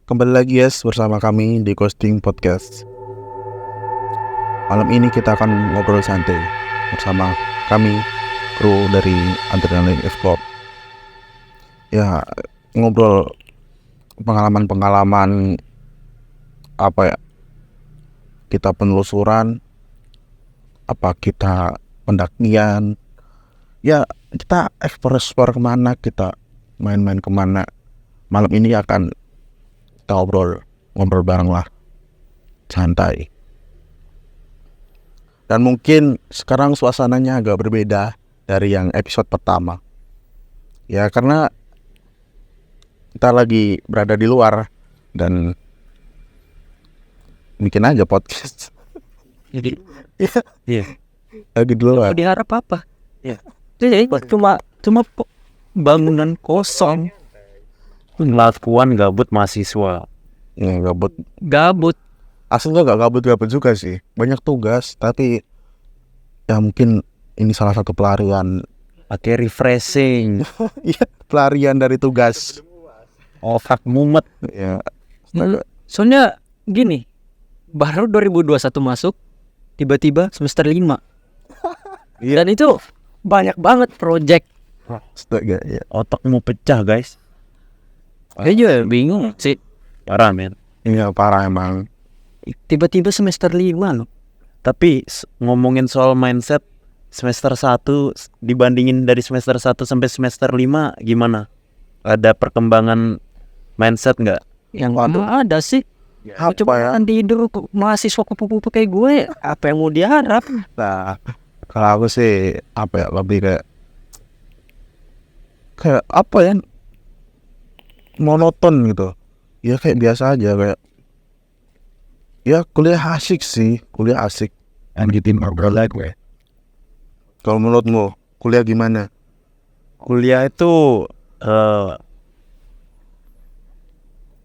Kembali lagi bersama kami di Ghosting Podcast. Malam ini kita akan ngobrol santai bersama kami, kru dari Adrenaline Explore. Ya, ngobrol pengalaman-pengalaman kita penelusuran, kita pendakian. Ya, kita explore kemana, kita main-main kemana. Malam ini akan kita ngobrol bareng lah, santai. Dan mungkin sekarang suasananya agak berbeda dari yang episode pertama. Ya karena kita lagi berada di luar dan bikin aja podcast. Jadi Iya. Lagi di luar. diharap apa? Ya. Jadi cuma bangunan kosong. Lakuan gabut mahasiswa. Ya, Gabut. Aslinya gak gabut juga sih. Banyak tugas, tapi ya mungkin ini salah satu pelarian. Pakai refreshing. Iya, pelarian dari tugas. Otak mumet. Ya. Soalnya gini, baru 2021 masuk, tiba-tiba semester 5. Iya. Dan itu banyak banget project. Astaga, ya. Otak mau pecah, guys. Saya juga bingung sih. Parah, men. Iya, parah emang. Tiba-tiba semester 5 loh. Tapi ngomongin soal mindset, semester 1 dibandingin dari semester 1 sampai semester 5 gimana? Ada perkembangan mindset nggak? Yang Waduh. ada sih. Apa Coba ya? tidur mahasiswa kupu-kupu kayak gue, apa yang mau diharap? Nah, kalau aku sih lebih kayak apa ya, monoton gitu. Ya kayak biasa aja, kayak ya kuliah asik. Lanjutin ngobrol gue. Kalau menurutmu kuliah gimana? Kuliah itu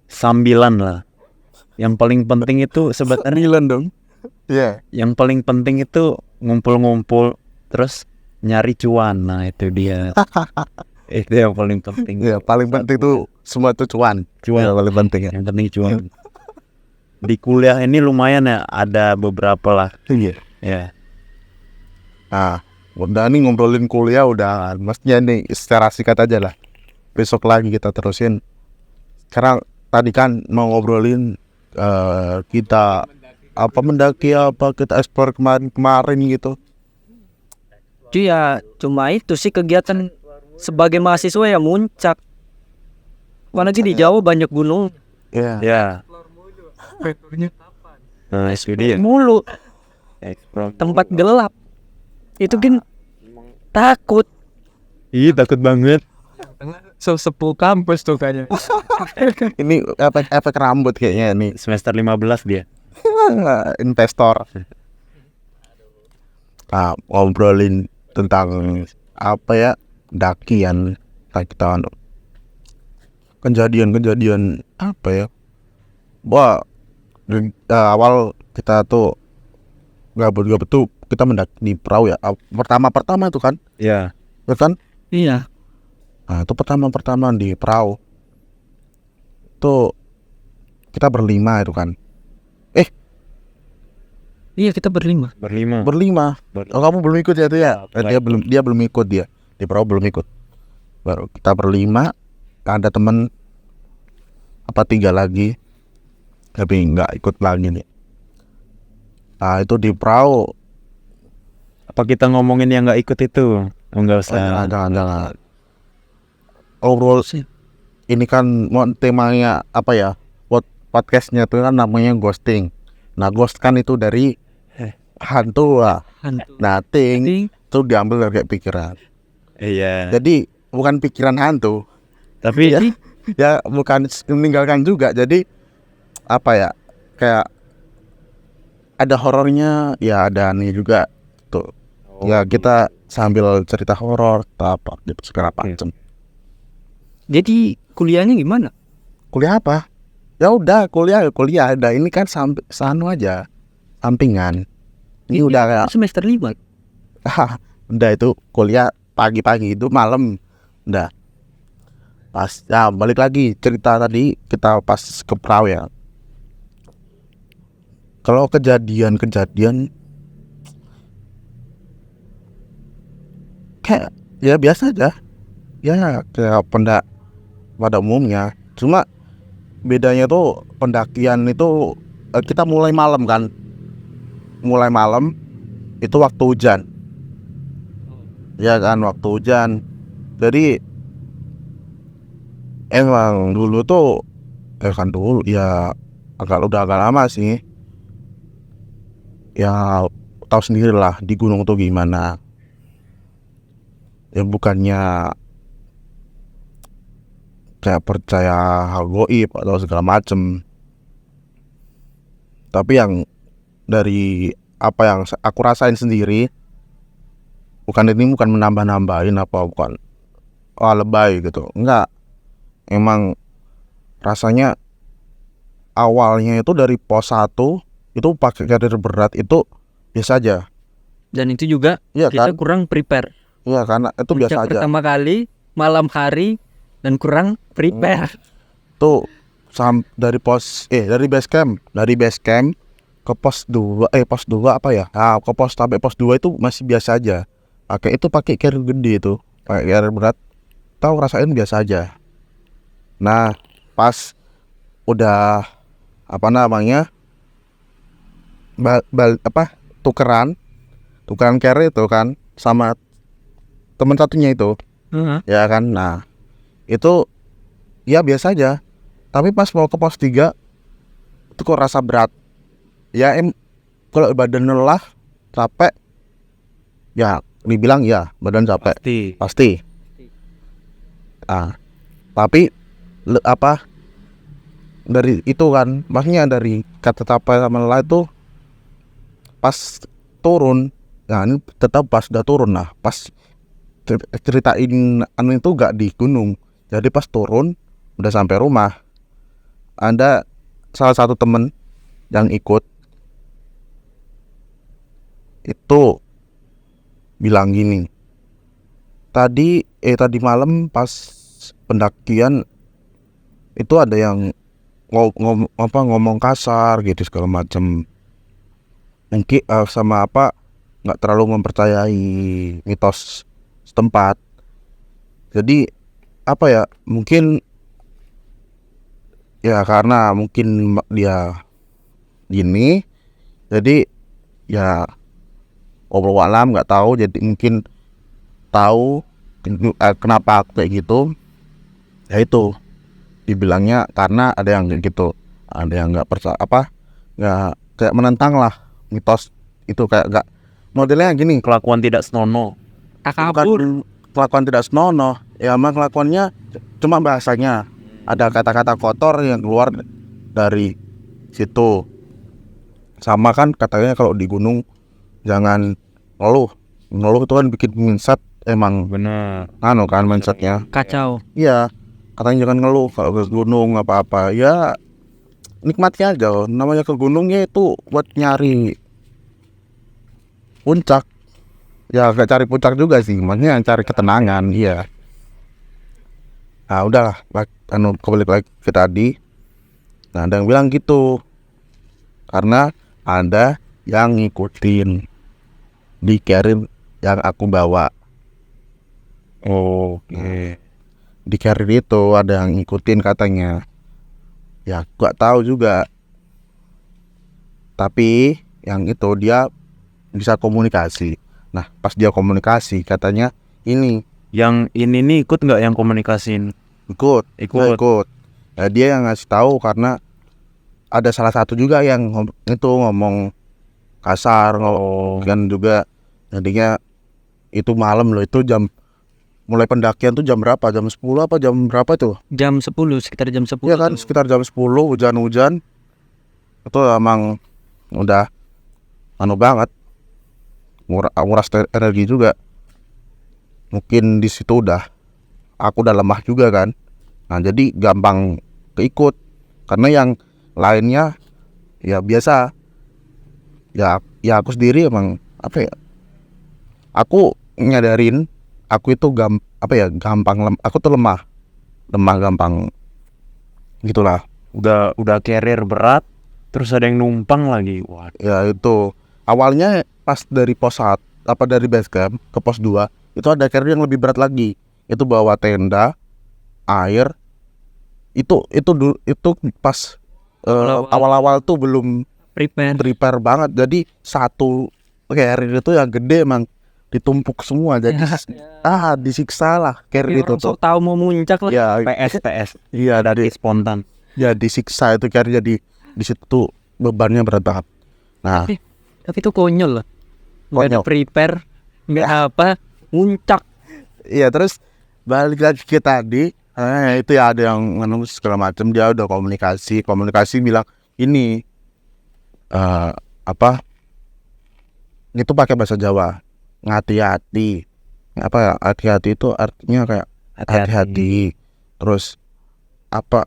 sambilan lah. Yang paling penting itu sebenarnya dong. Iya. yang paling penting itu ngumpul-ngumpul terus nyari cuan. Nah itu dia. Itu yang paling penting. Ya paling penting itu semua itu cuan. Cuan. Ya, paling penting ya. Yang penting cuan. Di kuliah ini lumayan ya, ada beberapa lah. Iya. Ya. Nah, udah nih ngobrolin kuliah udah, mestinya nih secara singkat aja lah. Besok lagi kita terusin. Sekarang tadi kan mau ngobrolin kita mendaki kita explore kemarin gitu. Ya cuma itu sih kegiatan sebagai mahasiswa ya muncak. Apalagi di Jawa banyak gunung. Iya. Ya. Nah, itu dia. Mulu tempat gelap. Itu kan takut. Ih, takut banget. Sepuh kampus tuh kayaknya. Ini efek rambut kayaknya nih. Semester 15 dia. Investor. Nah, ngobrolin tentang dakian, kita kejadian awal kita tuh gabut tuh kita mendaki di perahu ya. Pertama tuh kan, Ya. betul kan? Iya. Nah, itu pertama di perahu. Tuh kita berlima itu kan. Iya kita berlima. Berlima. Oh, kamu belum ikut ya itu ya? Ya, Dia belum ikut dia. Di perahu belum ikut. Baru kita berlima, ada temen 3 lagi. Tapi nggak ikut lagi nih. Nah, itu di perahu. Apa kita ngomongin yang nggak ikut itu? Enggak usah. Jangan. Overall sih. Ini kan temanya podcastnya tuh kan namanya ghosting. Nah, ghost kan itu dari hantu lah. Nah, ting itu diambil dari kayak pikiran. Iya. Jadi bukan pikiran hantu, Tapi ya bukan meninggalkan juga. Jadi kayak ada horornya, ya ada nih juga tuh. Ya kita sambil cerita horor gitu segala macam. Jadi kuliahnya gimana? Kuliah apa? Ya udah kuliah. Ada ini kan sanu aja, sampingan. Ini udah kayak semester 5. udah itu kuliah pagi-pagi itu malam udah. Pas balik lagi cerita tadi kita pas ke perahu ya. Kalau kejadian kayak ya biasa aja, ya kayak pada umumnya. Cuma bedanya tuh pendakian itu kita mulai malam kan, itu waktu hujan, ya kan, waktu hujan. Jadi emang dulu tuh kan dulu ya udah agak lama sih, ya tahu sendiri lah di gunung tuh gimana. Ya bukannya kayak percaya hal goib atau segala macem, tapi yang dari apa yang aku rasain sendiri, bukan menambah-nambahin apa, bukan lebay gitu, enggak. Emang rasanya awalnya itu dari pos 1 itu pakai carrier berat itu biasa aja. Dan itu juga Iya kita kan? kurang prepare. Iya, karena itu Puncak biasa aja. pertama kali malam hari dan kurang prepare. Tuh dari base camp ke pos 2 apa ya? Ke pos sampai pos 2 itu masih biasa aja. Pakai carrier gede itu, pakai carrier berat. Tahu rasain biasa aja. Nah, pas udah apa namanya? Tukeran carrier itu kan sama teman satunya itu. Ya kan. Nah, itu ya biasa aja. Tapi pas mau ke pos 3 itu kok rasa berat. Ya kalau badan lelah, capek, ya dibilang ya badan capek. Pasti. Tapi dari itu kan, maksudnya dari kata capek sama lelah itu pas turun. Nah, ini tetap pas udah turun. Nah, pas ceritain itu gak di gunung. Jadi pas turun udah sampai rumah, ada salah satu temen yang ikut itu bilang gini, tadi malam pas pendakian itu ada yang ngomong kasar gitu segala macam. Mungkin sama nggak terlalu mempercayai mitos setempat. Jadi mungkin ya karena mungkin dia gini, jadi ya wallahu alam, nggak tahu. Jadi mungkin tahu kenapa aku kayak gitu. Ya itu dibilangnya karena ada yang kayak gitu, ada yang nggak percaya nggak kayak menentang lah mitos itu, kayak nggak modelnya gini, Kelakuan tidak senonoh. Takabur. bukan kelakuan tidak senonoh, ya emang kelakuannya cuma bahasanya ada kata-kata kotor yang keluar dari situ. Sama kan katanya kalau di gunung jangan ngeluh itu kan bikin mindset, emang Benar. kan mindsetnya. Kacau. Iya, katanya jangan ngeluh kalau ke gunung apa-apa. Ya nikmati aja, namanya ke gunungnya itu buat nyari puncak. Ya gak cari puncak juga sih, maksudnya cari ketenangan. Iya. Nah udahlah, kembali lagi ke tadi. Nah, ada yang bilang gitu karena ada yang ngikutin di carrier yang aku bawa. Oke. Di carrier itu ada yang ngikutin katanya. Ya gak tahu juga. Tapi yang itu dia bisa komunikasi. Nah, pas dia komunikasi katanya ini Yang ini nih ikut nggak yang komunikasiin? ikut. Ikut. Ya, dia yang ngasih tahu karena ada salah satu juga yang ngomong kasar, kan juga. Jadinya itu malam loh, itu mulai pendakian tuh jam berapa? Jam 10 apa jam berapa tuh? Jam 10, sekitar jam 10. Iya kan, sekitar jam 10, hujan-hujan. Itu emang udah banget. Nguras energi juga. Mungkin di situ aku udah lemah juga kan. Nah, jadi gampang keikut. Karena yang lainnya ya biasa. Ya aku sendiri emang aku nyadarin aku itu gampang aku tuh lemah. lemah gampang gitulah. Udah carrier berat, terus ada yang numpang lagi. Waduh. Ya itu awalnya pas dari dari base camp ke pos 2 itu ada carrier yang lebih berat lagi. Itu bawa tenda, air. Itu pas awal-awal tuh belum prepare banget. Jadi satu carrier itu yang gede emang ditumpuk semua jadi disiksa lah carrier itu tuh. Sok tahu mau muncak lah. Ya, PS. iya Dari spontan. ya disiksa itu carrier, jadi di situ tuh bebannya berat banget. Nah, Tapi itu konyol lah. Nggak ada Konyol. prepare, nggak apa, muncak. iya terus balik lagi ke tadi, itu ya ada yang menembus segala macam, dia udah komunikasi bilang ini itu pakai bahasa Jawa, hati-hati. Apa ya, hati-hati itu artinya kayak hati-hati. Terus apa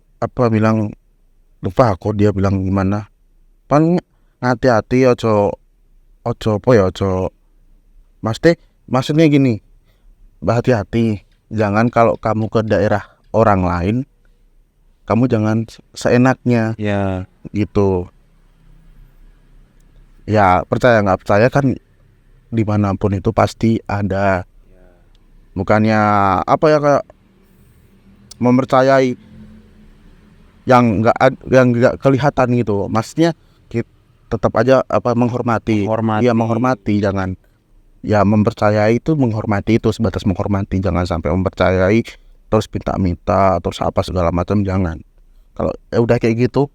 bilang, lupa kok dia bilang gimana. Pan hati-hati ojo maksudnya gini, hati-hati, jangan kalau kamu ke daerah orang lain kamu jangan seenaknya Ya, gitu. Ya percaya nggak percaya kan dimanapun itu pasti ada. Bukannya kayak mempercayai yang nggak kelihatan gitu. Maksudnya kita tetap aja menghormati. Menghormati. Iya menghormati, jangan ya mempercayai itu, menghormati itu sebatas menghormati, jangan sampai mempercayai terus minta-minta terus apa segala macam, jangan. Kalau udah kayak gitu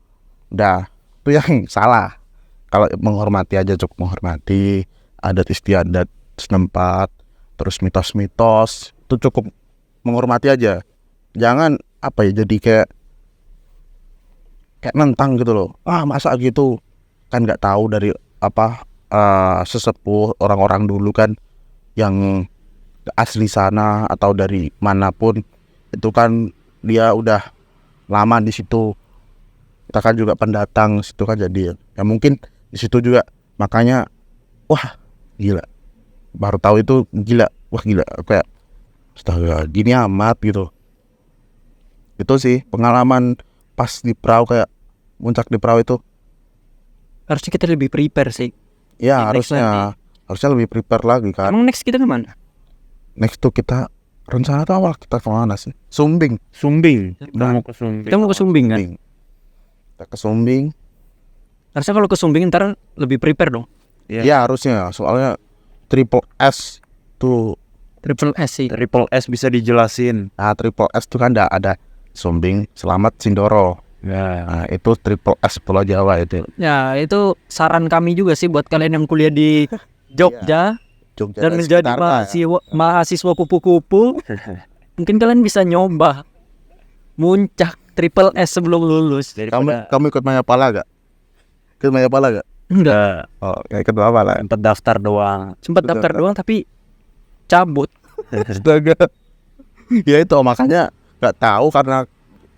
udah itu yang salah. Kalau menghormati aja cukup menghormati adat istiadat setempat, terus mitos-mitos itu cukup menghormati aja. Jangan jadi kayak nentang gitu loh. Masa gitu, kan nggak tahu dari sesepuh orang-orang dulu kan yang asli sana atau dari manapun itu kan dia udah lama di situ. Kita kan juga pendatang situ kan, jadi ya mungkin di situ juga makanya wah gila, baru tahu itu gila, wah gila kayak astaga gini amat gitu. Itu sih pengalaman pas di perahu, kayak muncak di perahu itu. Harusnya kita lebih prepare sih. Ya Next harusnya lebih prepare lagi kan. Emang next kita kemana? Next tuh kita rencana tuh awal kita kemana sih? Sumbing. Kita mau ke Sumbing. Kita mau ke Sumbing kan? Kita ke Sumbing. Harusnya kalau ke Sumbing ntar lebih prepare dong. Ya harusnya, soalnya triple S tuh. Triple S sih. Triple S bisa dijelasin. Nah triple S tuh kan ada Sumbing, Selamat, Sindoro. Ya. Nah itu triple S Pulau Jawa itu. Ya itu saran kami juga sih buat kalian yang kuliah di Jogja Jogja dan menjadi mahasiswa kupu-kupu. Mungkin kalian bisa nyoba muncak triple S sebelum lulus. Kamu ikut Mayapala gak? Ikut Mayapala gak? Enggak. Oh, kayak ikut Mayapala. Tempat daftar doang. Sempat daftar doang tapi cabut. Astaga. Ya itu makanya nggak tahu karena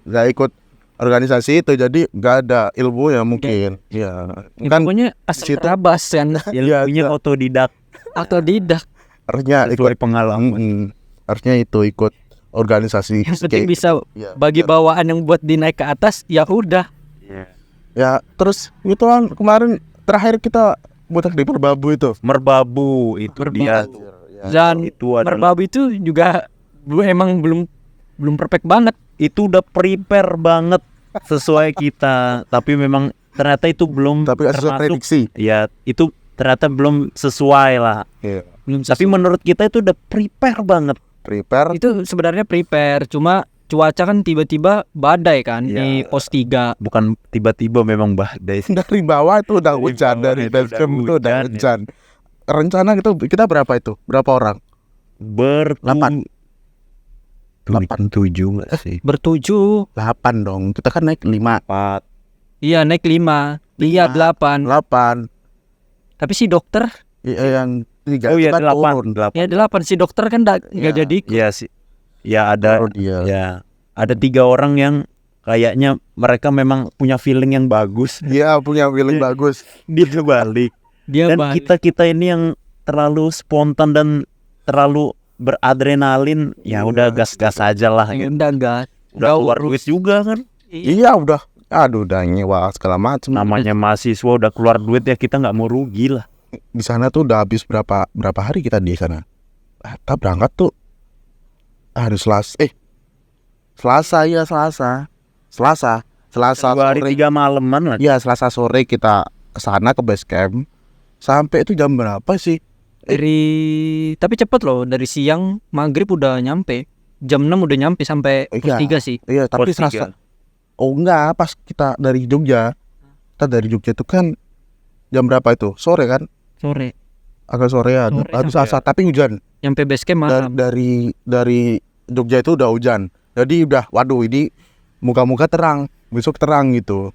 nggak ikut organisasi itu, jadi nggak ada ilmu ya mungkin. Ya Ya, kan pokoknya asal situ- terabas kan. Ilmunya autodidak Otodidak. harusnya sesuai ikut pengalaman. harusnya itu ikut organisasi. Yang penting kayak bisa ya, bagi bawaan yang buat dinaik ke atas, ya udah. ya terus itu kan kemarin terakhir kita muncak di Merbabu itu. Merbabu itu dia. Dan Itu adalah Merbabu itu juga emang belum perfect banget. itu udah prepare banget sesuai kita, tapi memang ternyata itu belum Tapi sesuai prediksi. ya itu ternyata belum sesuai lah. Iya. Belum Tapi menurut kita itu udah prepare banget. Prepare. itu sebenarnya prepare, cuma cuaca kan tiba-tiba badai kan Ya. di pos 3. Bukan tiba-tiba memang badai. Dari bawah itu udah hujan, bawah dari itu udah basecamp itu udah hujan, ya. hujan. Rencana kita berapa itu? Berapa orang? 8. 7 nggak sih? Bertujuh. 8 dong. Kita kan naik 5. 4. Iya naik 5. Iya 8. 8. Tapi si dokter Yang 3 Oh iya kita 8. turun. 8. ya 8. Si dokter kan nggak Iya. jadi ikut. Iya sih. Ya ada Oh, dia. ya ada 3 orang yang kayaknya mereka memang punya feeling yang bagus. Dia punya feeling bagus. Dia balik. Dia Dan balik. kita ini yang terlalu spontan dan terlalu beradrenalin, ya udah gas-gas aja lah Ya gitu. udah gas. udah keluar duit juga kan. Iya udah, aduh udah nyewa segala macam. Namanya mahasiswa udah keluar duit ya, kita nggak mau rugi lah. Di sana tuh udah habis berapa hari kita di sana. Kita berangkat tuh hari Selasa ya Selasa 2 hari sore. 3 malaman lah. Iya Selasa sore kita kesana ke base camp. Sampai itu jam berapa sih? Tapi cepet loh, dari siang maghrib udah nyampe. Jam 6 udah nyampe sampai pos Iya. 3 sih. Iya tapi Pos tiga. Selasa. Oh enggak, pas kita dari Jogja. Kita dari Jogja itu kan jam berapa itu? Sore kan? Sore. Agak sorean. Sore Harus sampai- Selasa tapi hujan. Nyampe base camp malam. Dari Jogja itu udah hujan. Jadi udah waduh ini muka-muka terang, besok terang gitu.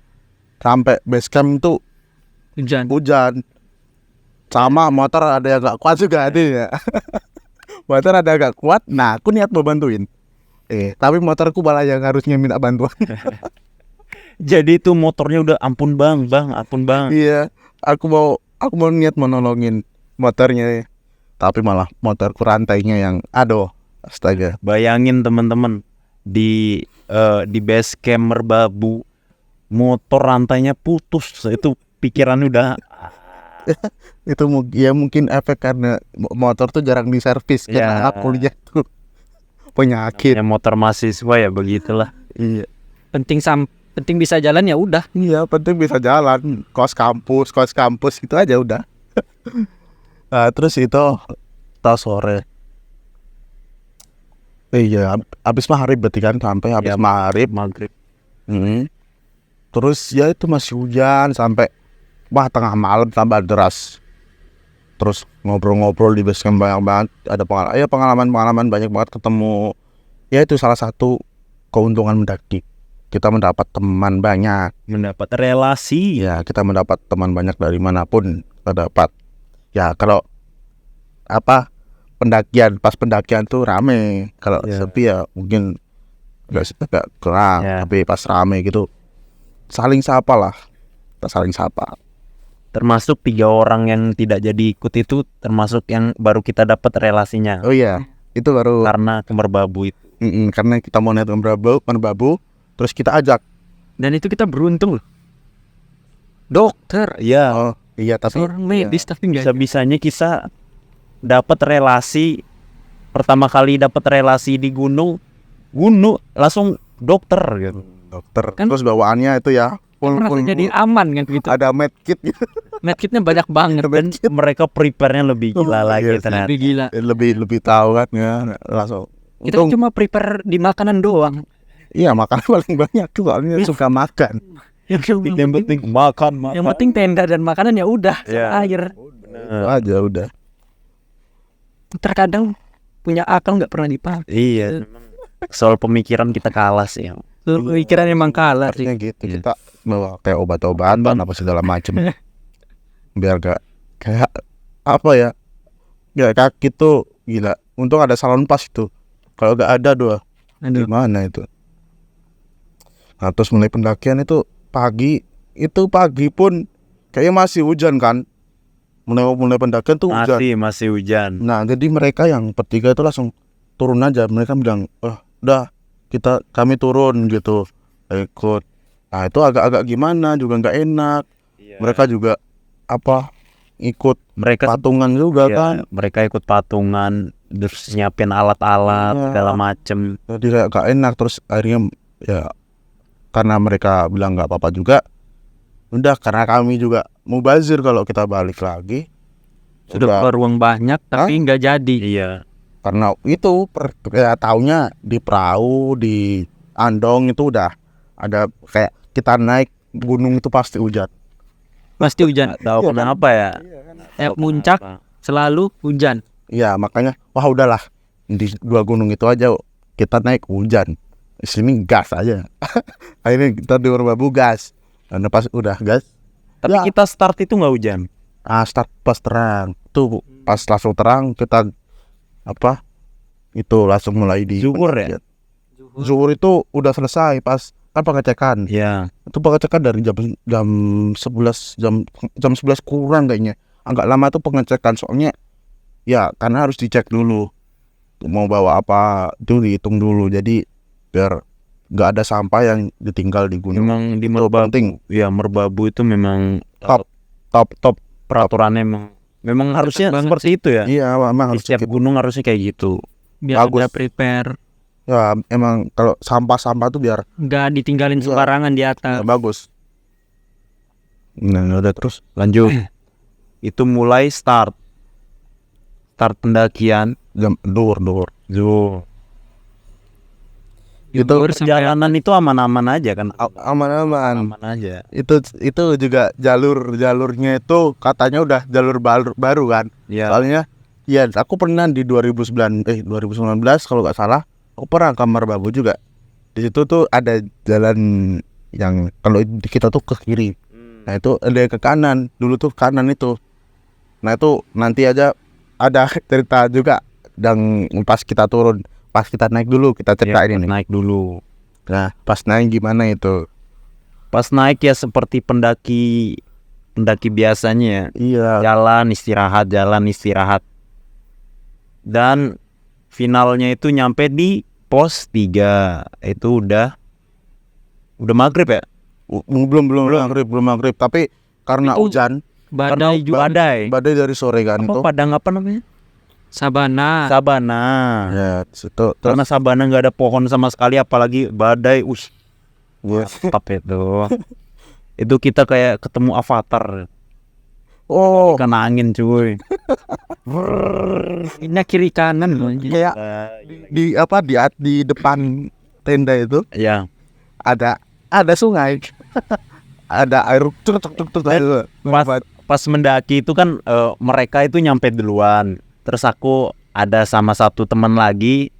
Sampai base camp tuh Hujan. hujan. Sama motor ada yang gak kuat juga ada ya. Motor ada yang gak kuat. Nah, aku niat mau bantuin. Tapi motorku malah yang harusnya minta bantuan. Jadi itu motornya udah ampun bang, ampun bang. Iya, aku mau niat mau nolongin motornya. Tapi malah motorku rantainya yang aduh, astaga. Bayangin teman-teman di base camp Merbabu motor rantainya putus, itu pikiran udah Itu ya mungkin efek karena motor tuh jarang diservis kan. Ya. Anak kuliah tuh penyakit. ya motor mahasiswa ya begitulah. Iya. Penting bisa jalan ya udah. Iya, penting bisa jalan. Kos kampus itu aja udah. Nah, terus itu tas sore. Iya, habis maghrib berarti kan sampai habis Ya, maghrib. Maghrib. Terus ya itu masih hujan sampai tengah malam tambah deras. Terus ngobrol-ngobrol di base camp banyak banget. Ada pengalaman banyak banget ketemu. Ya itu salah satu keuntungan mendaki. Kita mendapat teman banyak. Mendapat relasi. Ya kita mendapat teman banyak dari manapun kita dapat. Ya kalau pas pendakian tuh rame. Kalau Ya. sepi ya mungkin agak kurang. Ya. Tapi pas rame gitu saling sapa lah. Kita saling sapa. Termasuk 3 orang yang tidak jadi ikut itu, termasuk yang baru kita dapat relasinya. Oh iya, itu baru Karena ke Merbabu itu. karena kita mau naik ke Merbabu, terus kita ajak. Dan itu kita beruntung loh. Dokter, Ya, Oh iya, tapi seorang medis tapi enggak. bisa-bisanya kita dapat relasi, pertama kali dapat relasi di gunung langsung dokter gitu. dokter. Kan- Terus bawaannya itu ya full Jadi aman kan gitu. ada medkit gitu. Medkitnya banyak banget dan Dan mereka prepare-nya lebih gila lagi Iya, ternyata. lebih gila. lebih tahu kan ya langsung. Kita cuma prepare di makanan doang. Iya makanan paling banyak tuh soalnya suka makan. Yang penting makan. yang penting tenda dan makanan ya udah. Ya. Air. Itu aja udah. Terkadang punya akal nggak pernah dipakai. Iya. Soal pemikiran kita kalah sih. Pikiran emang kalah sih. Artinya gitu kita bawa kayak obat-obatan apa segala macem biar gak kayak apa ya kaki tuh gila. Untung ada salon pas itu. Kalau gak ada Aduh. gimana itu. Nah terus mulai pendakian itu pagi pun kayaknya masih hujan kan. Mulai pendakian tuh hujan. Masih hujan. Nah jadi mereka yang bertiga itu langsung turun aja. Mereka bilang udah kami turun gitu ikut. Nah itu agak gimana juga nggak enak. Mereka juga ikut Mereka patungan juga iya, kan. mereka ikut patungan, terus nyiapin alat-alat Iya. segala macem. Jadi kayak gak enak. Terus akhirnya ya karena mereka bilang nggak apa-apa juga. Udah karena kami juga mubazir kalau kita balik lagi. Sudah keluar uang banyak tapi nggak jadi. Iya. Karena itu taunya di perahu di Andong itu udah ada kayak kita naik gunung itu pasti hujan. Pasti hujan. Nggak tahu Iya kan? kenapa ya. Puncak Kenapa? selalu hujan. Iya makanya udahlah di 2 gunung itu aja kita naik hujan. Di sini gas aja. Akhirnya kita di Merbabu gas. Dan pas udah gas, Tapi Ya. kita start itu nggak hujan. start pas terang. Tuh pas langsung terang kita itu langsung mulai di Zuhur ya? Zuhur itu udah selesai pas kan pengecekan. Iya. Itu pengecekan dari jam 11 jam 11 kurang kayaknya. Agak lama tuh pengecekan soalnya ya karena harus dicek dulu mau bawa apa itu dihitung dulu. Jadi biar nggak ada sampah yang ditinggal di gunung. Memang di Itu Merbabu, penting. ya Merbabu itu memang Top. peraturannya memang harusnya banget seperti itu ya. Iya, memang Di harus setiap gunung harusnya kayak gitu. Biar Bagus. ada prepare, ya, emang kalau sampah tuh biar nggak ditinggalin Iya. sembarangan di atas. bagus. Nah, udah terus Lanjut. Itu mulai start pendakian. jam dur. Itu Jemur sampai Perjalanan itu aman-aman aja kan? aman-aman. Aman aja. Itu juga jalurnya itu katanya udah jalur baru kan. Ya. Soalnya ya aku pernah di 2019 kalau nggak salah, aku pernah ke Merbabu juga. Di situ tuh ada jalan yang kalau di kita tuh ke kiri. Nah, itu ada yang ke kanan. Dulu tuh kanan itu. Nah, itu nanti aja ada cerita juga dan pas kita turun, pas kita naik dulu kita ceritain Ya, ini. naik dulu. Nah, pas naik gimana itu? Pas naik ya seperti pendaki biasanya. Iya. Jalan istirahat. Dan finalnya itu nyampe di pos 3. Itu udah maghrib ya? Belum maghrib, tapi karena Itu hujan, badai juga. Badai. dari sore kan Apa itu. padang apa namanya? Sabana. Sabana. Ya, situ terus Karena sabana nggak ada pohon sama sekali, apalagi badai. yes. Mantap itu. Itu kita kayak ketemu avatar. Oh, Kena angin cuy. Ini kiri kanan loh. kayak di depan tenda itu Ya. ada sungai. Ada air tuk. Pas mendaki itu kan mereka itu nyampe duluan. Terus aku ada sama satu teman lagi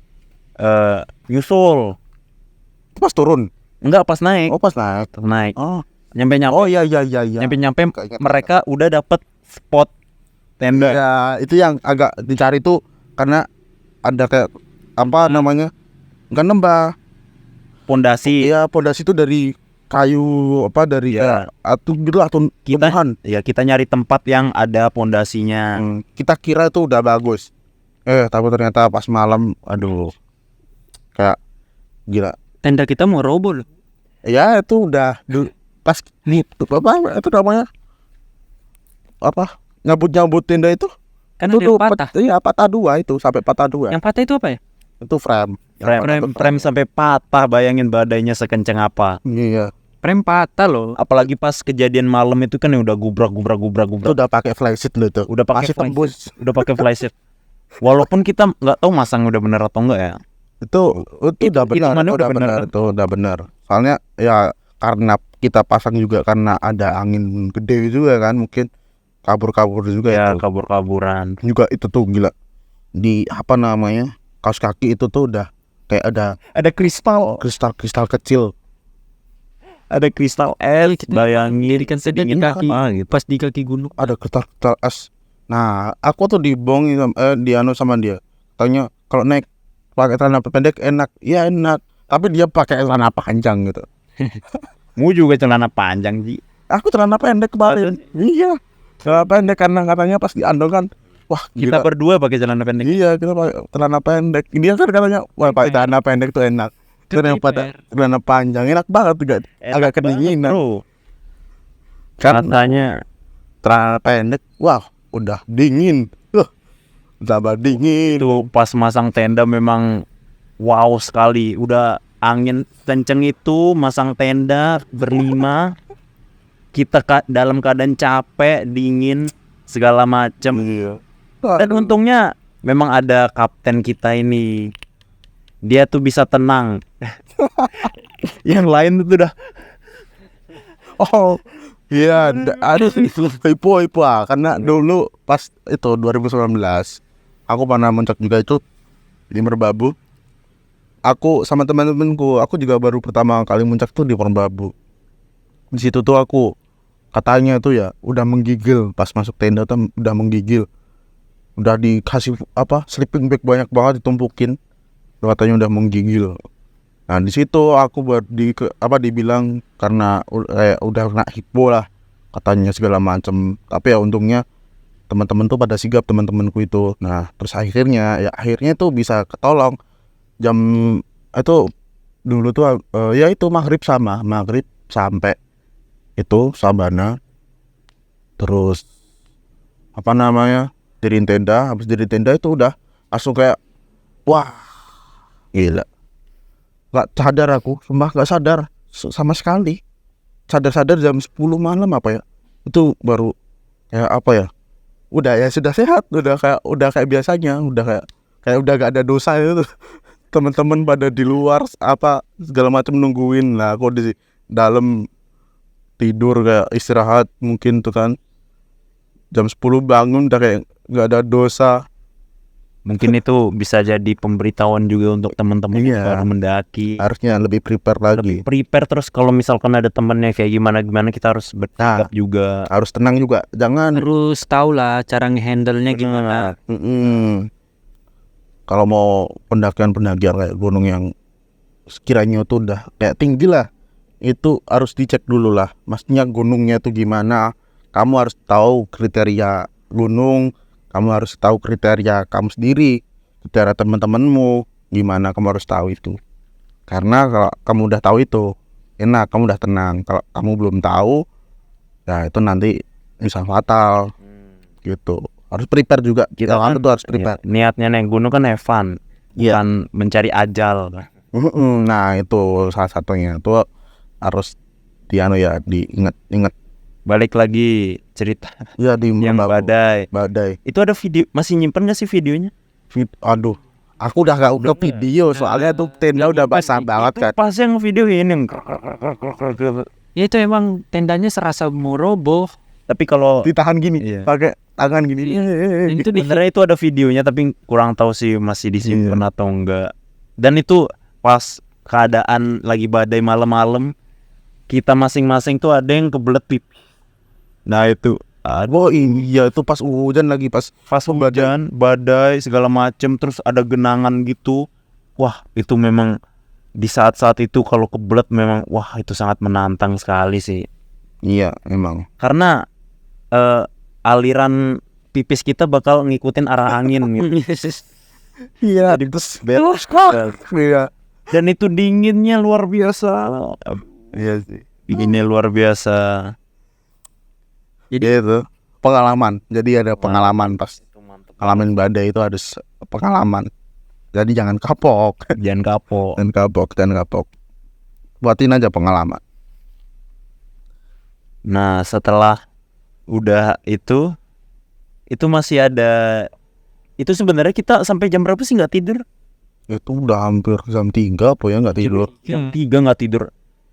nyusul. Pas turun. Enggak, pas naik. Oh, pas naik. Naik. Oh. Nyampe Oh iya. nyampe Ingat. mereka udah dapet spot tenda. Ya, itu yang agak dicari tuh karena ada kayak apa namanya? Enggak nembah. Pondasi. Iya, pondasi itu dari kayu dari Iya. atau Kita- tumbuhan. Ya kita nyari tempat yang ada pondasinya. Kita kira itu udah bagus. Tapi ternyata pas malam, aduh, kayak gila. Tenda kita mau roboh loh. Ya itu udah pas nih apa itu namanya apa nyabut tenda itu Kan itu ada yang patah. Iya, patah dua itu sampai patah dua. Yang patah itu apa ya? Itu frame. Frame sampai patah, bayangin badainya sekencang apa. Iya. Frame patah loh. Apalagi pas kejadian malam itu kan yang udah gubrak. Itu udah pakai flysheet loh tuh. Udah pakai Masih tembus. Udah pakai flysheet. Walaupun kita nggak tahu masang udah bener atau enggak ya. Itu udah benar. hitungannya Itu udah benar. Itu udah benar. Soalnya ya karena kita pasang juga karena ada angin gede juga kan, mungkin kabur juga Ya itu. kabur-kaburan. Juga itu tuh gila. Di apa namanya? Kaos kaki itu tuh udah kayak ada kristal. kristal kecil. Ada kristal es. Kita Bayangin dirikan saja di sedingin kaki. apa gitu. Pas di kaki gunung. Ada kristal es. Nah, aku tuh dibohongin sama dia. Tanya kalau naik pakai celana pendek enak. Iya enak. Tapi dia pakai celana panjang gitu. Mu juga celana panjang Ji. Aku celana pendek kemarin. Iya. Celana pendek karena katanya pas diandong kan. Wah, Kita gila. berdua pakai celana pendek. Iya, kita pakai celana pendek. Dia kan katanya, wah pakai celana pendek tuh enak. Terus pada celana panjang enak banget juga. Agak kedinginan. Bro. Kan Katanya celana pendek, wah udah dingin. Tambah dingin. itu pas masang tenda memang wow sekali. Udah angin kenceng itu, masang tenda berlima. Kita dalam keadaan capek, dingin, segala macam. Iya. Dan untungnya memang ada kapten kita ini. Dia tuh bisa tenang. Yang lain tuh udah Oh, iya, ada hipo karena dulu pas itu 2019 aku pernah muncak juga itu di Merbabu. Aku sama teman-temanku, aku juga baru pertama kali muncak tuh di Merbabu. Di situ tuh aku katanya tuh ya udah menggigil pas masuk tenda tuh udah menggigil. Udah dikasih sleeping bag banyak banget ditumpukin. Katanya udah menggigil. Nah di situ aku dibilang karena udah kena hipo lah katanya segala macem. Tapi ya untungnya teman-teman tuh pada sigap teman-temanku itu. Nah terus akhirnya tuh bisa ketolong jam dulu tuh ya itu maghrib sampai itu Sabana, terus apa namanya diriin tenda. Habis diriin tenda itu udah langsung kayak wah gila, nggak sadar aku, sumpah nggak sadar sama sekali. Sadar jam 10 malam apa ya, itu baru kayak apa ya, udah ya sudah sehat, udah kayak biasanya, kayak udah gak ada dosa itu. Teman-teman pada di luar apa segala macam nungguin lah, aku di dalam tidur kayak istirahat mungkin tuh kan. Jam 10 bangun udah kayak nggak ada dosa. Mungkin itu bisa jadi pemberitahuan juga untuk teman-teman yang Iya. baru mendaki. Harusnya lebih prepare lagi. Prepare terus, kalau misalkan ada temennya kayak gimana kita harus bersikap juga. Harus tenang juga, jangan Terus tau lah cara nge-handle-nya gimana. Kalau mau pendakian kayak gunung yang sekiranya itu udah kayak tinggi lah, itu harus dicek dulu lah, maksudnya gunungnya itu gimana. Kamu harus tahu kriteria gunung, kamu harus tahu kriteria kamu sendiri, kriteria teman-temanmu gimana, kamu harus tahu itu. Karena kalau kamu udah tahu itu enak, kamu udah tenang. Kalau kamu belum tahu, ya itu nanti bisa fatal gitu. Harus prepare juga, Kita kamu tuh harus prepare. niatnya naik gunung kan have fun, Iya. bukan mencari ajal. Nah itu salah satunya tuh harus diingat. Balik lagi cerita Ya di yang badai. Itu ada video, masih nyimpen gak sih videonya? Aduh, aku udah gak udah video soalnya tuh tenda udah basah banget kan. Pas yang video ini yang Ya itu emang tendanya serasa mau roboh. tapi kalau Ditahan gini, Iya. pakai tangan gini. Dan itu di sebenarnya itu ada videonya tapi kurang tahu sih masih disimpan atau enggak. Dan itu pas keadaan lagi badai malam-malam, kita masing-masing tuh ada yang kebelet pipi. Nah itu Oh iya itu pas hujan lagi, pas hujan, badai segala macem, terus ada genangan gitu. Wah itu memang di saat-saat itu kalau kebelet memang wah itu sangat menantang sekali sih. iya emang. Karena aliran pipis kita bakal ngikutin arah angin gitu. Iya, terus Belos iya. Dan itu dinginnya luar biasa. Iya sih. Dinginnya luar biasa. Jadi itu pengalaman. Jadi ada pengalaman pas ngalamin badai itu harus pengalaman. Jadi jangan kapok. Jangan kapok. Dan kapok. Buatin aja pengalaman. Nah setelah udah itu masih ada. Itu sebenarnya kita sampai jam berapa sih nggak tidur? Itu udah hampir jam 3 apa ya nggak tidur. Jam 3 nggak tidur.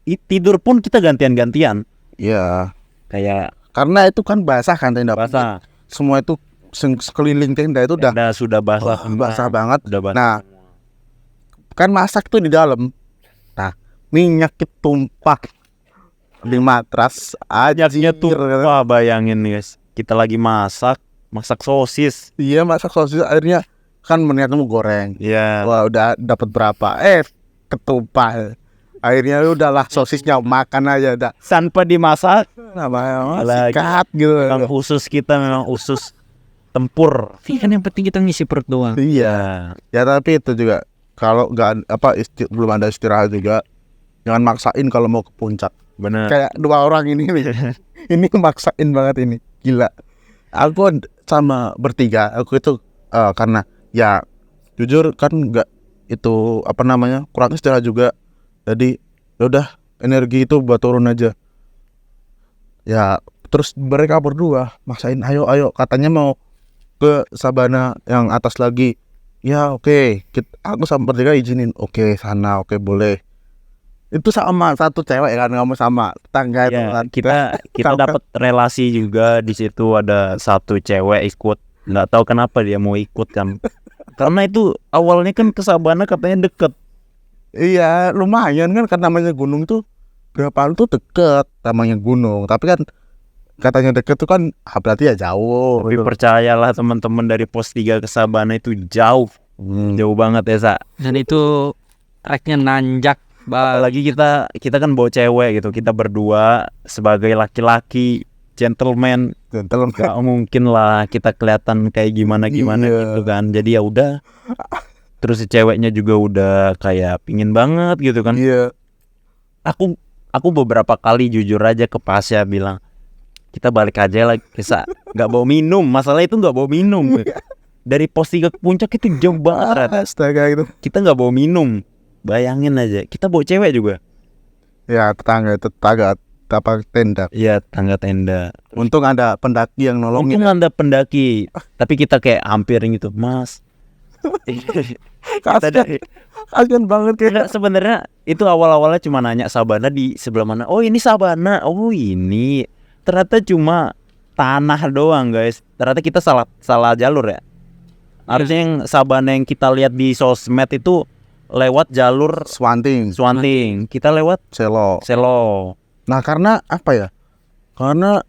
Tidur pun kita gantian-gantian. Iya. Kayak Karena itu kan basah kan tenda. basah. Semua itu sekeliling tenda itu udah Sudah basah. basah banget. Udah basah. Nah, kan masak tuh di dalam. Nah, minyak itu tumpah di matras aja. Minyaknya tuh, wah bayangin guys, kita lagi masak sosis. Iya, masak sosis akhirnya kan minyaknya mau goreng. Iya. Wah, udah dapat berapa? Ketumpah. Akhirnya udahlah sosisnya makan aja dah. Tanpa dimasak, Namanya Lagi. sikat gitu. memang usus kita memang usus tempur. kan yang penting kita ngisi perut doang. Iya. Ya tapi itu juga kalau nggak belum ada istirahat juga jangan maksain kalau mau ke puncak. Bener. Kayak dua orang ini nih. Ini maksain banget ini. Gila. Aku sama bertiga. Aku itu karena ya jujur kan nggak itu apa namanya kurang istirahat juga. Jadi ya udah energi itu buat turun aja. Ya terus mereka berdua maksain ayo katanya mau ke Sabana yang atas lagi. Ya oke. Aku sama bertiga izinin. Oke sana oke boleh. Itu sama satu cewek kan, kamu sama tetangga itu Ya, kan. kita dapat relasi juga di situ, ada satu cewek ikut. Nggak tahu kenapa dia mau ikut kan. Karena itu awalnya kan ke Sabana katanya deket. Iya lumayan kan namanya gunung tuh berapa tuh deket namanya gunung. Tapi kan katanya deket tuh kan berarti ya jauh. Tapi percayalah teman-teman, dari pos 3 ke Sabana itu jauh. Jauh banget ya Sa. Dan itu treknya nanjak. Apalagi kita kan bawa cewek gitu. Kita berdua sebagai laki-laki gentleman, gak mungkin lah kita kelihatan kayak gimana Iya. gitu kan. Jadi ya udah Terus si ceweknya juga udah kayak pingin banget gitu kan. Iya. Aku beberapa kali jujur aja ke Pasya bilang, kita balik aja lah, bisa nggak bawa minum. Masalah itu nggak bawa minum. Dari pos 3 ke puncak itu jauh banget. Astaga itu. Kita nggak bawa minum. Bayangin aja, kita bawa cewek juga. Ya tetangga apa tenda. Iya, tangga tenda. Untung ada pendaki yang nolongin. Mungkin Anda pendaki, tapi kita kayak hampir gitu, Mas. Kita dari Kasian banget kayak. Enggak, sebenarnya itu awal-awalnya cuma nanya Sabana di sebelah mana. Oh ini Sabana. Oh ini. Ternyata cuma tanah doang guys. Ternyata kita salah jalur ya. Harusnya yang Sabana yang kita lihat di sosmed itu lewat jalur Swanting, Swanting. Kita lewat Selo. Selo. Nah karena apa ya? Karena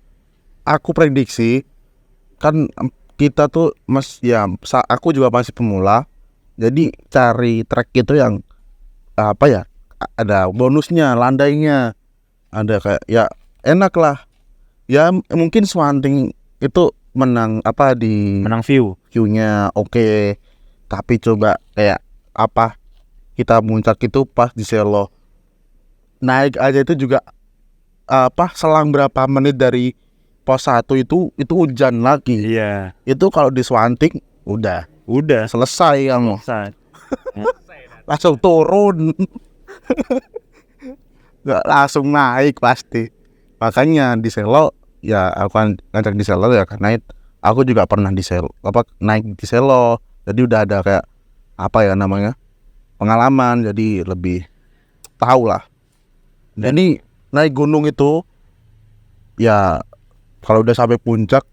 aku prediksi kan kita tuh aku juga masih pemula. Jadi cari trek itu yang apa ya? Ada bonusnya, landainya. Ada kayak ya enak lah. Ya mungkin Swanting itu menang view-nya oke. Tapi coba kayak apa? Kita muncak itu pas di Selo. Naik aja itu juga selang berapa menit dari pos 1 itu hujan lagi. Iya. Itu kalau di Swanting udah selesai kamu. Langsung turun. Nggak langsung naik pasti. Makanya di Selo ya aku kan ngajak di Selo ya karena aku juga pernah di Selo naik di Selo. Jadi udah ada kayak pengalaman, jadi lebih tahu lah. Jadi naik gunung itu ya kalau udah sampai puncak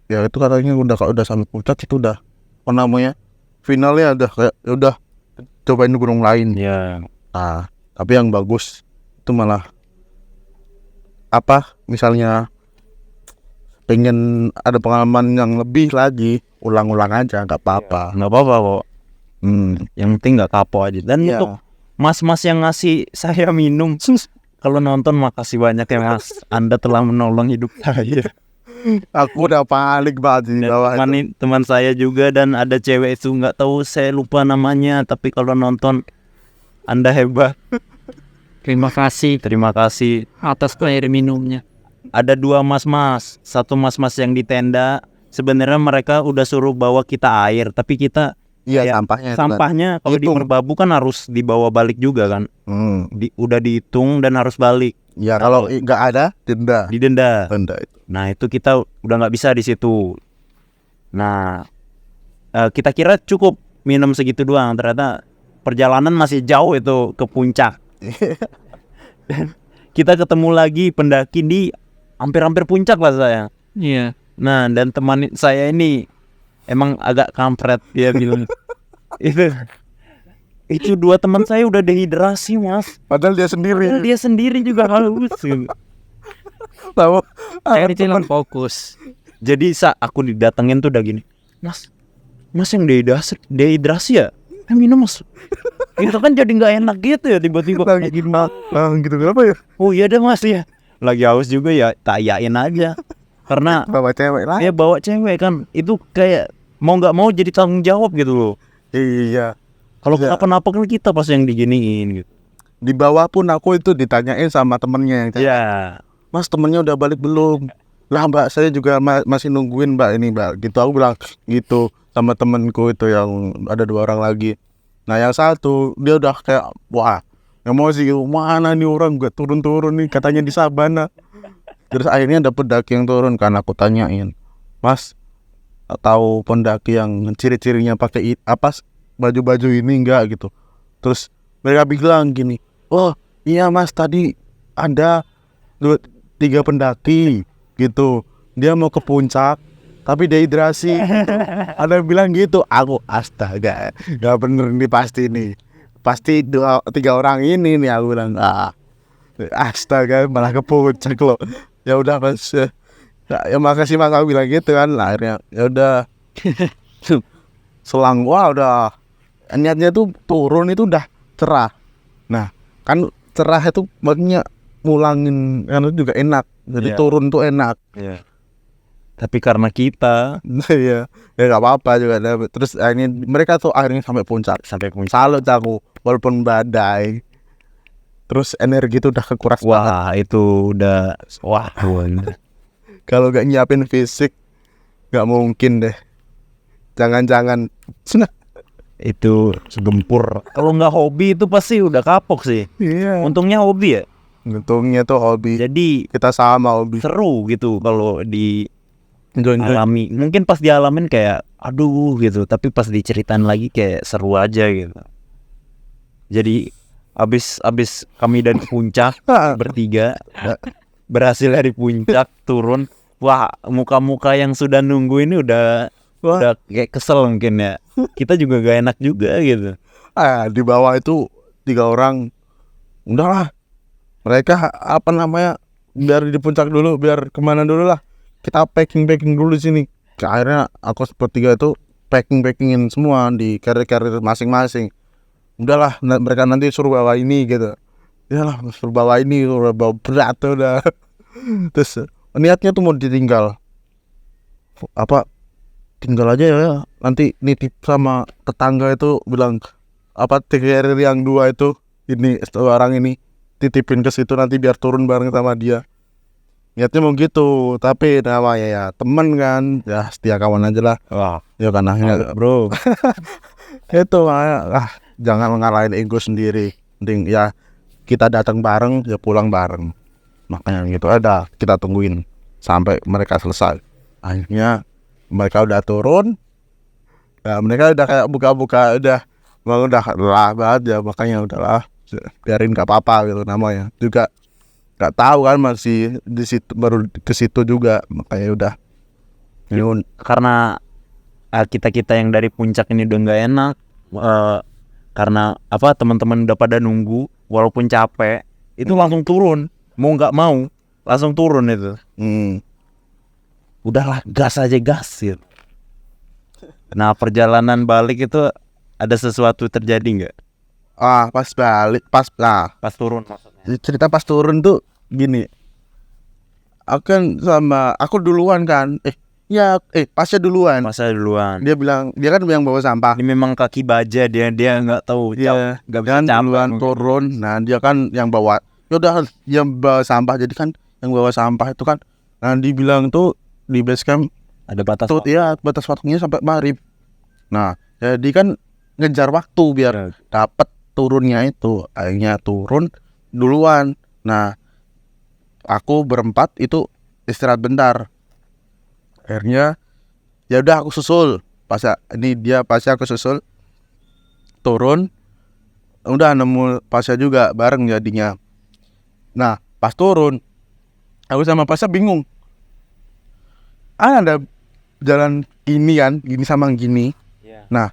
ya itu katanya kalau udah sampai puncak itu udah finalnya udah kayak udah cobain gunung lain. Iya. Tapi yang bagus itu malah misalnya pengen ada pengalaman yang lebih lagi, ulang-ulang aja nggak apa-apa. Nggak apa-apa kok. Yang penting nggak kapok aja. Dan Iya. untuk mas-mas yang ngasih saya minum, kalau nonton makasih banyak ya Mas. Anda telah menolong hidup saya. Aku udah panik banget di bawah itu. Teman saya juga, dan ada cewek itu nggak tahu, saya lupa namanya, tapi kalau nonton Anda hebat. Terima kasih Terima kasih. atas air minumnya. Ada 2 mas-mas, satu mas-mas yang di tenda. Sebenarnya mereka udah suruh bawa kita air, tapi kita Iya, ya, sampahnya kalau di Hitung. Merbabu kan harus dibawa balik juga kan. Udah dihitung dan harus balik. Ya kalau nggak ada denda Didenda. itu. Nah itu kita udah nggak bisa di situ. Nah kita kira cukup minum segitu doang. Ternyata perjalanan masih jauh itu ke puncak. Dan kita ketemu lagi pendaki di hampir-hampir puncak lah saya. Iya. Nah dan teman saya ini emang agak kampret, dia bilang itu 2 teman saya udah dehidrasi Mas. Padahal dia sendiri. Dia sendiri juga haus. Tahu? Saya dicilang fokus. Jadi aku didatengin tuh udah gini, Mas yang dehidrasi ya? Minum Mas. Itu kan jadi nggak enak gitu ya tiba-tiba. Lagi gitu kenapa ya? Oh iya deh Mas ya. Lagi haus juga ya, tak yain aja. Karena Bawa cewek lah. ya bawa cewek kan, itu kayak mau nggak mau jadi tanggung jawab gitu loh. Iya. Kalau Iya. kenapa-napa kan kita pas yang diginiin gitu. Di bawah pun aku itu ditanyain sama temennya yang cewek. Iya. Mas temennya udah balik belum? Lah Mbak, saya juga masih nungguin Mbak ini Mbak. Gitu aku bilang gitu sama temenku itu yang ada 2 orang lagi. Nah yang satu dia udah kayak wah emosi gitu. Mana nih orang gak turun-turun nih katanya di Sabana. Terus akhirnya ada pendaki yang turun kan, aku tanyain, Mas tahu pendaki yang ciri-cirinya pakai baju-baju ini enggak gitu. Terus mereka bilang gini, oh iya Mas tadi ada 3 pendaki gitu, dia mau ke puncak tapi dehidrasi. Ada yang bilang gitu. Aku astaga, gak bener nih pasti 3 orang ini nih, aku bilang astaga malah ke puncak loh. Ya udah Mas, ya makasih Mas, aku bilang gitu kan. Nah, akhirnya ya udah selang udah niatnya tuh turun itu udah cerah. Nah kan cerah itu maksudnya ngulangin kan itu juga enak. Jadi Iya. turun tuh enak. Iya. Tapi karena kita Iya, ya nggak apa-apa juga. Terus akhirnya mereka tuh akhirnya sampai puncak. sampai puncak. Salut aku, walaupun badai. Terus energi tuh udah kekuras banget. Wah, itu udah wah. Kalau nggak nyiapin fisik, nggak mungkin deh. Jangan-jangan Itu segempur. Kalau nggak hobi itu pasti udah kapok sih. Iya. Untungnya hobi ya. Untungnya tuh hobi. Jadi Kita sama hobi. seru gitu kalau Join. dialami. Mungkin pas dialamin kayak aduh gitu, tapi pas diceritain lagi kayak seru aja gitu. Jadi abis kami dari puncak bertiga berhasil dari puncak turun. Wah, muka-muka yang sudah nunggu ini udah kayak kesel mungkin ya. Kita juga gak enak juga gitu. Di bawah itu 3 orang. Udahlah. Mereka apa namanya? Biar di puncak dulu, biar kemana dulu lah. Kita packing dulu di sini. Akhirnya aku sepertiga itu packingin semua di carrier masing-masing. Udahlah, mereka nanti suruh bawa ini gitu. Iyalah, suruh bawa ini, suruh bawa berat udah. Terus niatnya tuh mau ditinggal. Apa? Tinggal aja ya, nanti nitip sama tetangga itu bilang apa carrier yang 2 itu ini orang ini titipin ke situ nanti biar turun bareng sama dia. Niatnya mau gitu, tapi namanya ya temen kan, ya setia kawan aja lah. Wah, Ya kan akhirnya bro. itu jangan ngalahin ego sendiri. Mending ya kita datang bareng, ya pulang bareng. Makanya gitu ada kita tungguin sampai mereka selesai. Akhirnya mereka udah turun. Ya mereka udah kayak buka-buka udah lelah banget ya, makanya udahlah biarin gak apa-apa gitu namanya. Juga gak tahu kan masih di situ baru ke situ juga, makanya udah. Karena kita yang dari puncak ini udah nggak enak. Karena apa teman-teman udah pada nunggu walaupun capek itu langsung turun, mau nggak mau langsung turun itu. Udahlah gas aja gas gitu. Nah perjalanan balik itu ada sesuatu terjadi nggak Pas balik pas pas turun maksudnya? cerita pas turun tuh gini. Aku duluan kan. Pasnya duluan. Masa duluan. Dia kan yang bawa sampah. Ini memang kaki baja dia nggak tahu. Dia nggak bisa kan capek duluan mungkin. turun. Nah dia kan yang bawa. Yaudah yang bawa sampah. Jadi kan yang bawa sampah itu kan. Nah dibilang tuh di base camp Ada batas. tuh ya batas waktunya sampai maghrib. Nah jadi kan ngejar waktu biar dapat turunnya itu. Akhirnya turun duluan. Nah aku berempat itu istirahat bentar. Akhirnya ya udah aku susul. Pasnya aku susul. Turun. Udah nemu Pasya juga bareng jadinya. Nah pas turun aku sama Pasya bingung. Ada jalan ini kan, gini sama gini. Nah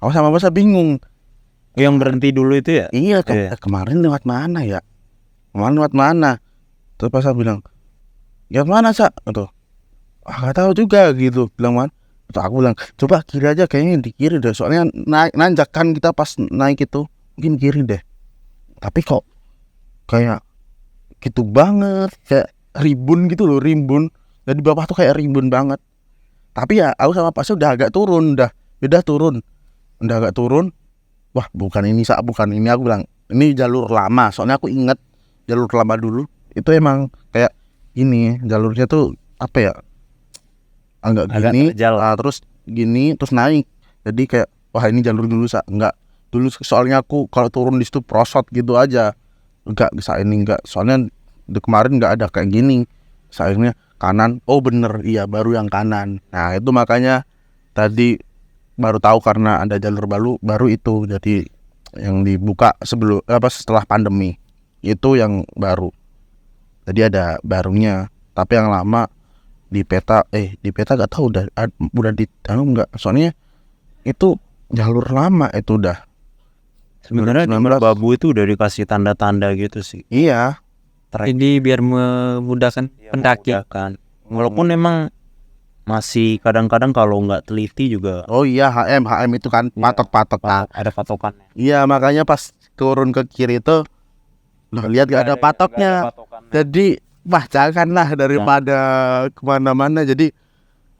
aku sama Pasya bingung. Yang berhenti dulu itu ya? Iya Iya. kemarin lewat mana ya? Terus Pasya bilang, ya mana Sa? Tuh, gak tahu juga gitu bilang man. Terus aku bilang, coba kiri aja, kayaknya di kiri deh. Soalnya nanjak kan kita pas naik itu, mungkin kiri deh. Tapi kok kayak gitu banget, kayak rimbun gitu loh, rimbun. Jadi bawah tuh kayak rimbun banget. Tapi ya aku sama Pasya udah agak turun, udah agak turun. Wah bukan ini Sa, bukan ini. Aku bilang ini jalur lama, soalnya aku inget jalur lama dulu itu emang kayak ini jalurnya tuh apa ya, agak gini terjal. terus gini terus naik. Jadi kayak wah ini jalur dulu Sa. Enggak dulu, soalnya aku kalau turun di situ prosot gitu aja, enggak bisa ini enggak, soalnya kemarin enggak ada kayak gini. Akhirnya kanan, oh bener iya baru yang kanan. Nah itu makanya tadi baru tahu karena ada jalur baru itu, jadi yang dibuka setelah pandemi itu yang baru. Jadi ada barunya, tapi yang lama di peta gak tahu udah di enggak, soalnya itu jalur lama itu udah. Sebenarnya di 19. Merbabu itu udah dikasih tanda-tanda gitu sih. Iya. Jadi biar memudahkan pendaki. Kan. Walaupun memang masih kadang-kadang kalau nggak teliti juga Oh iya HM itu kan patok-patok kan. ada patokannya. Iya makanya pas turun ke kiri itu lihat gak ada patoknya. Jadi janganlah daripada kemana-mana. Jadi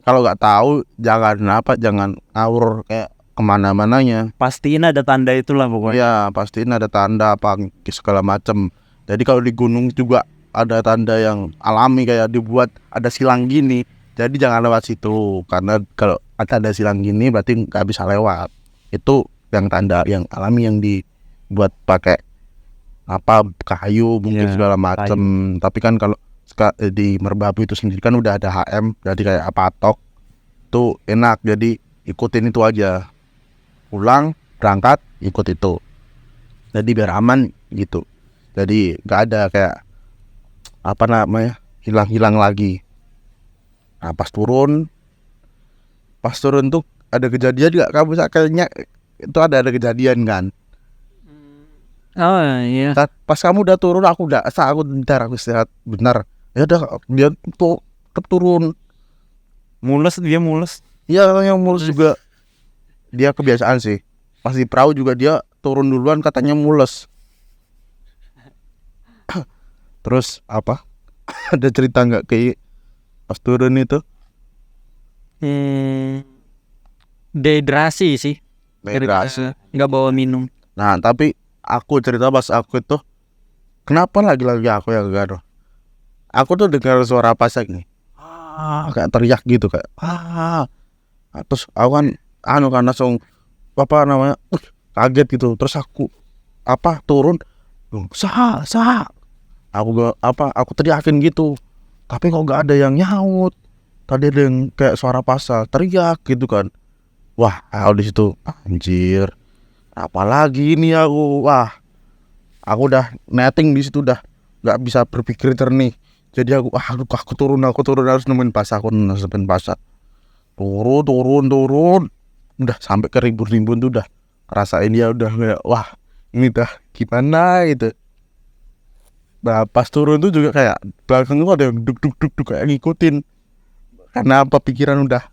kalau nggak tahu jangan ngawur kayak kemana-mananya. Pastiin ada tanda itulah pokoknya. Ya pastiin ada tanda apa segala macam. Jadi kalau di gunung juga ada tanda yang alami kayak dibuat ada silang gini. Jadi jangan lewat situ karena kalau ada silang gini berarti nggak bisa lewat. Itu yang tanda yang alami yang dibuat pakai apa kayu mungkin Ya, segala macam. Tapi kan kalau di Merbabu itu sendiri kan udah ada HM, jadi kayak patok tuh enak. Jadi ikutin itu aja. Pulang berangkat ikut itu. Jadi biar aman gitu. Jadi nggak ada kayak apa namanya hilang lagi. Nah pas turun tuh ada kejadian nggak kamu kayaknya itu ada kejadian kan? Oh iya. Pas kamu udah turun aku aku istirahat benar. Ya udah dia tuh turun. Dia mules. Iya yang mulus juga. Dia kebiasaan sih. Pas di perahu juga dia turun duluan katanya mules. Terus apa? Ada cerita nggak kayak pas turun itu? Dehidrasi sih. Dehidrasi. Nggak bawa minum. Nah tapi aku cerita pas aku itu kenapa lagi-lagi aku yang gaduh. Aku tuh dengar suara pasak nih. Kayak teriak gitu kayak. Terus aku kan langsung apa namanya kaget gitu. Terus aku turun. Sah. Aku teriakin gitu. Tapi kok gak ada yang nyaut. Tadi ada yang kayak suara pasal teriak gitu kan. Wah, aku di situ anjir. Apalagi ini aku. Wah. Aku udah netting di situ udah nggak bisa berpikir jernih. Jadi aku turun harus nemuin pasar. Aku nemuin pasar. Turun. Udah sampai ke rimbun tuh udah rasain dia udah kayak wah ini dah gimana gitu. Nah pas turun tuh juga kayak belakang tuh ada yang duk kayak ngikutin. Karena apa pikiran udah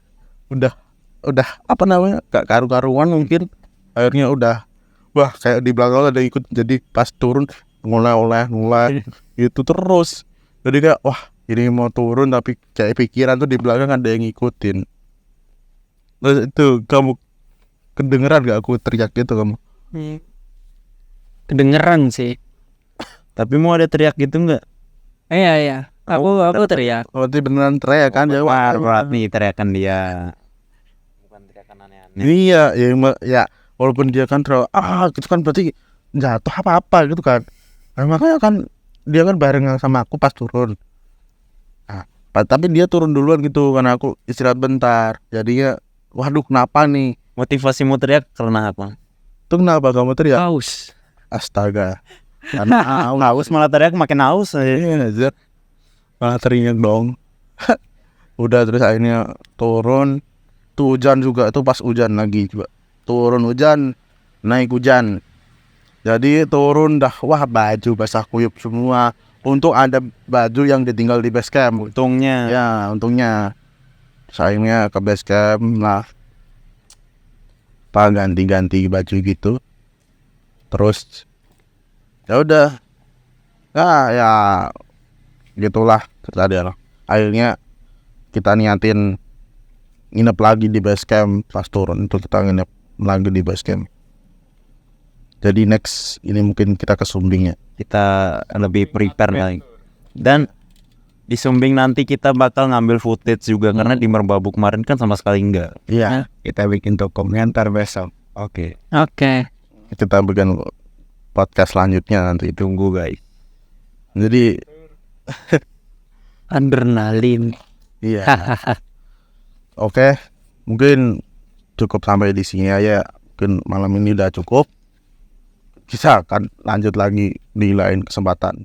apa namanya gak karu-karuan mungkin. Akhirnya udah wah kayak di belakang ada ikut. Jadi pas turun mulai itu terus. Jadi kayak wah ini mau turun tapi kayak pikiran tuh di belakang ada yang ngikutin. Terus itu kamu kedengeran gak aku teriak gitu kamu? Kedengeran sih. Tapi mau ada teriak gitu nggak? Iya. Aku teriak. Berarti beneran teriak kan ya? Berat nih teriakan dia. Bukan teriakan aneh-aneh. Iya ya walaupun dia kan terlalu gitu kan berarti jatuh apa gitu kan. Nah, makanya kan dia kan bareng sama aku pas turun. Nah, tapi dia turun duluan gitu karena aku istirahat bentar. Jadinya waduh kenapa nih? Motivasimu teriak karena apa? Tuh kenapa kamu teriak? Haus. Astaga. Karena Haus malah teriak makin haus. Iya, malah teringat dong. Udah terus akhirnya turun. Tuh hujan juga tuh pas hujan lagi juga. Turun hujan, naik hujan. Jadi turun dah wah baju basah kuyup semua. Untung ada baju yang ditinggal di base camp. Untungnya. Ya untungnya. Sayangnya ke base camp lah. Ganti baju gitu. Terus ya udah. Ya gitulah terjadi. Akhirnya kita niatin nginep lagi di base camp pas turun itu kita nginep lagi di base camp. Jadi next ini mungkin kita ke Sumbing ya. Kita lebih prepare lagi. Dan di Sumbing nanti kita bakal ngambil footage juga karena di Merbabu kemarin kan sama sekali enggak. Iya. Kita bikin dokumenter besok. Oke. Kita bikin podcast selanjutnya nanti. Tunggu guys. Jadi Adrenalin. iya. Oke, mungkin cukup sampai di sini aja. Mungkin malam ini udah cukup. Kita akan lanjut lagi di lain kesempatan.